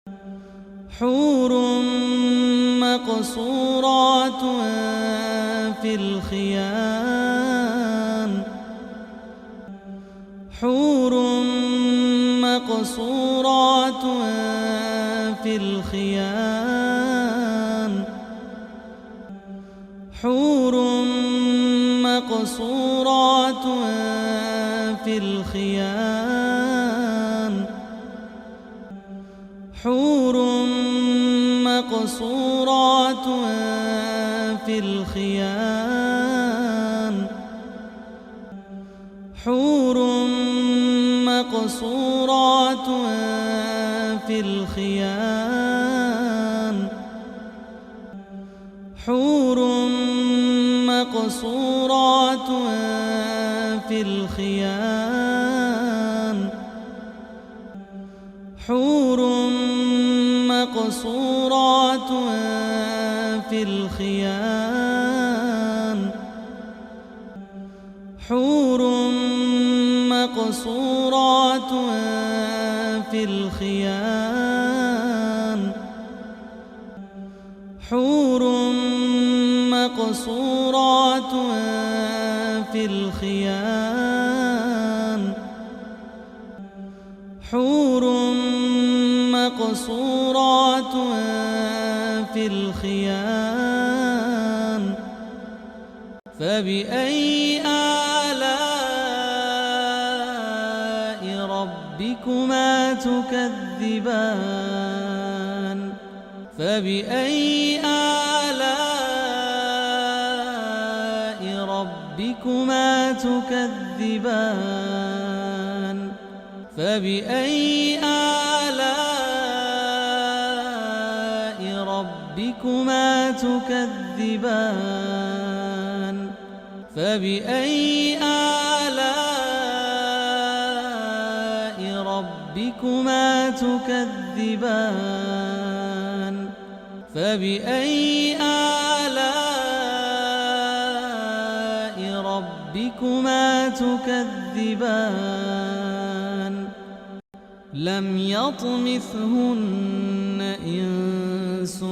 حور مقصورات في الخيام، حور مقصورات في الخيام، حور مقصورات في الخيام، حور مقصورات في الخيام، حور مقصورات في الخيام، حور مقصورات في الخيام، حور مقصورات في الخيام، حور مقصورات في الخيام، حور مقصورات في الخيام، حور مقصورات في الخيام. فبأي آلاء ربكما تكذبان؟ فبأي آلاء ربكما تكذبان؟ فبأي آلاء ربكما تكذبان؟ فبأي آلاء ربكما تكذبان؟ فبأي آلاء ربكما تكذبان؟ لم يطمثهن إنس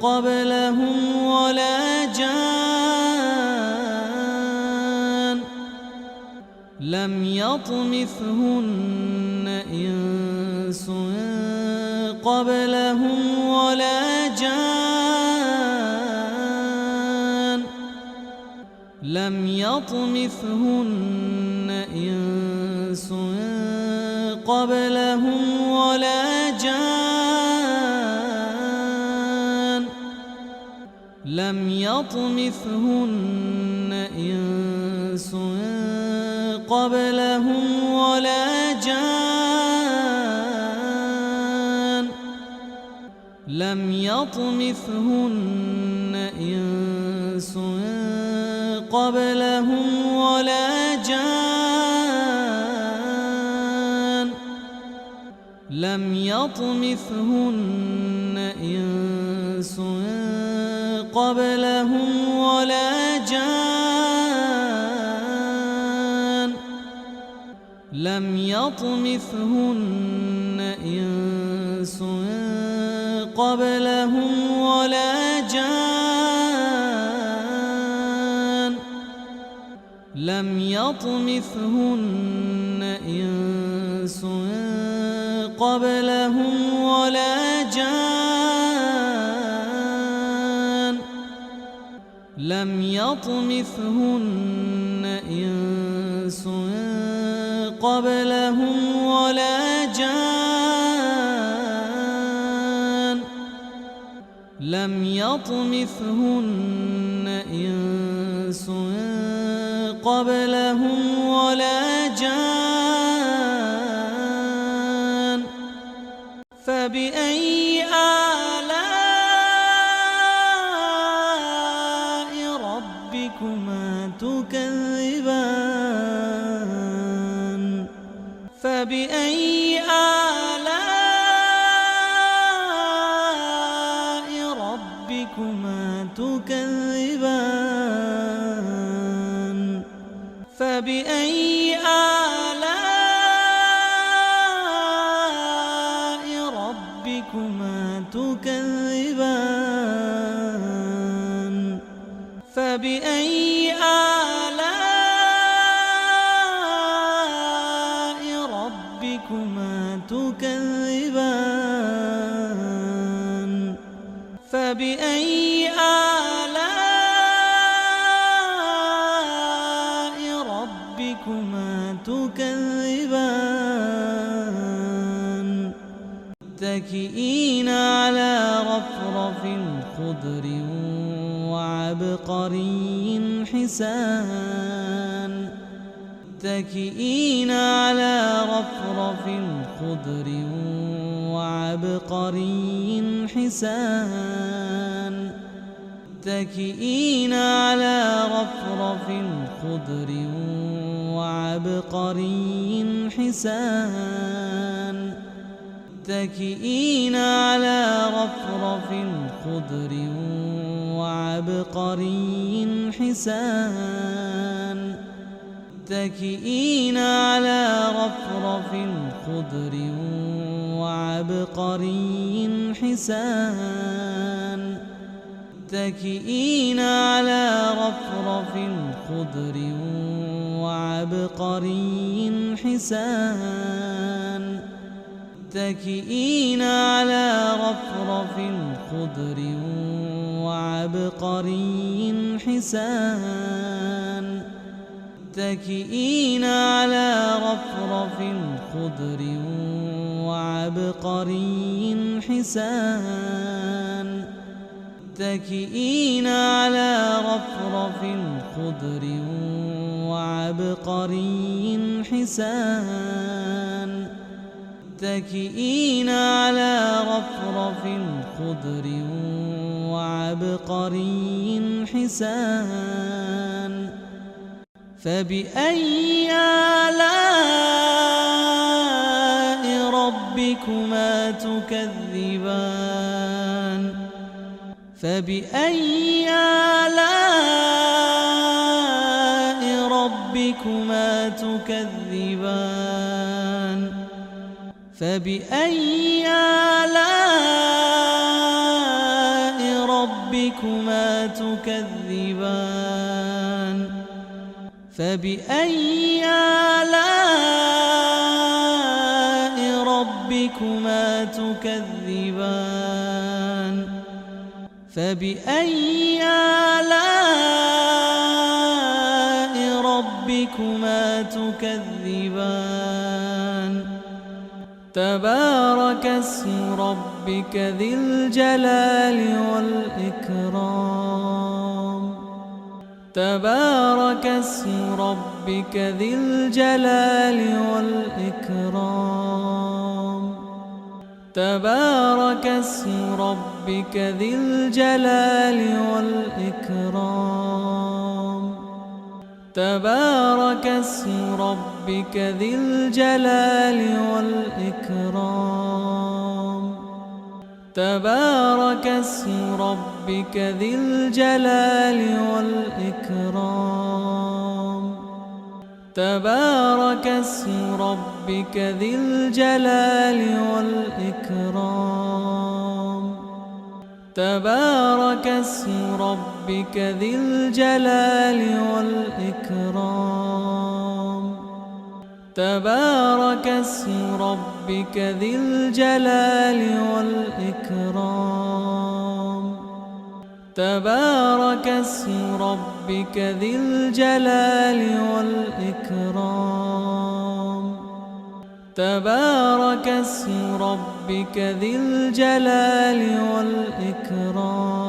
قبلهم ولا جان، لم يطمثهن إنس قبلهم ولا جان، لم يطمثهن إنس قبلهم ولا جان، لم يطمثهن إنس قبلهم ولا جان، لم يطمثهن إنس قبلهم ولا جان، لم يطمثهن إنس قبلهم ولا جان، لم يطمثهن إنس قبلهم ولا جان، لم يطمثهن إنس قبلهم ولا جان، لم يطمثهن إنس قبلهم ولا جان، لم يطمثهن إنس قبلهم ولا جان. فبأي آلاء ربكما تكذبان؟ فبأي آلاء ربكما تكذبان؟ فبأي آلاء فبأي آلاء ربكما تكذبان فبأي آلاء ربكما تكذبان متكئين على رفرف خضر وعبقري حسان متكئين على رفرف خضر وعبقري حسان متكئين على رفرف خضر وعبقري حسان متكئين على رفرف خضر وعبقري حسان متكئين على رفرف خضر وعبقري حسان متكئين على رفرف خضر وعبقري حسان متكئين على رفرف خضر وعبقري حسان متكئين على رفرف خضر وعبقري حسان متكئين على رفرف خضر وعبقري حسان متكئين على رفرف خضر وعبقري حسان فبأي آلاء ربكما تكذبان فبأي آلاء ربكما تكذبان فبأي آلاء ربكما تكذبان فبأي آلاء ربكما تكذبان فبأي آلاء ربكما تكذبان تبارك اسم ربك ذي الجلال والإكرام تبارك اسم ربك ذي الجلال والإكرام تبارك اسم ربك ذي الجلال والإكرام تبارك اسم ربك ذي الجلال والإكرام تبارك اسم ربك ذي الجلال والإكرام تبارك اسم ربك ذي الجلال والإكرام تبارك اسم ربك ذي الجلال والإكرام تبارك اسم ربك ذي الجلال والإكرام تبارك اسم ربك ذي الجلال والإكرام تبارك اسم ربك ذي الجلال والإكرام